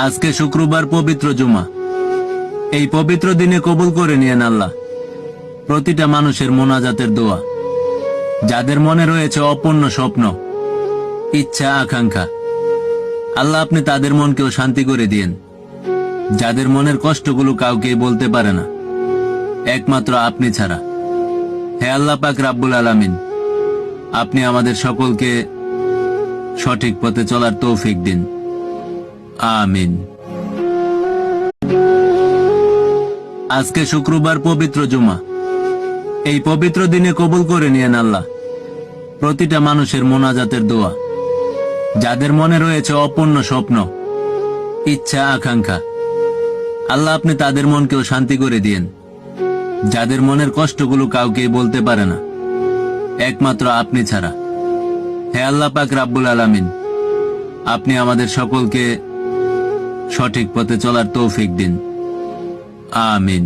আজকে শুক্রবার পবিত্র জুমা। এই পবিত্র দিনে কবুল করে নিয়েন আল্লাহ প্রতিটা মানুষের মোনাজাতের দোয়া, যাদের মনে রয়েছে অপূর্ণ স্বপ্ন, ইচ্ছা, আকাঙ্ক্ষা। আল্লাহ আপনি তাদের মনকেও শান্তি করে দিয়েন, যাদের মনের কষ্টগুলো কাউকে বলতে পারে না, একমাত্র আপনি ছাড়া। হে আল্লাহ পাক রাব্বুল আলামিন, আপনি আমাদের সকলকে সঠিক পথে চলার তৌফিক দিন। আমিন। আজকে শুক্রবার পবিত্র জুমা। এই পবিত্র দিনে কবুল করে নিয়েন আল্লাহ প্রতিটা মানুষের মোনাজাতের দোয়া, যাদের মনে রয়েছে অপূর্ণ স্বপ্ন, ইচ্ছা, আকাঙ্ক্ষা। আল্লাহ আপনি তাদের মনকেও শান্তি করে দিয়েন, যাদের মনের কষ্টগুলো কাউকে বলতে পারে না, একমাত্র আপনি ছাড়া। হে আল্লাহ পাক রাব্বুল আলামিন, আপনি আমাদের সকলকে সঠিক পথে চলার তৌফিক দিন। আমিন।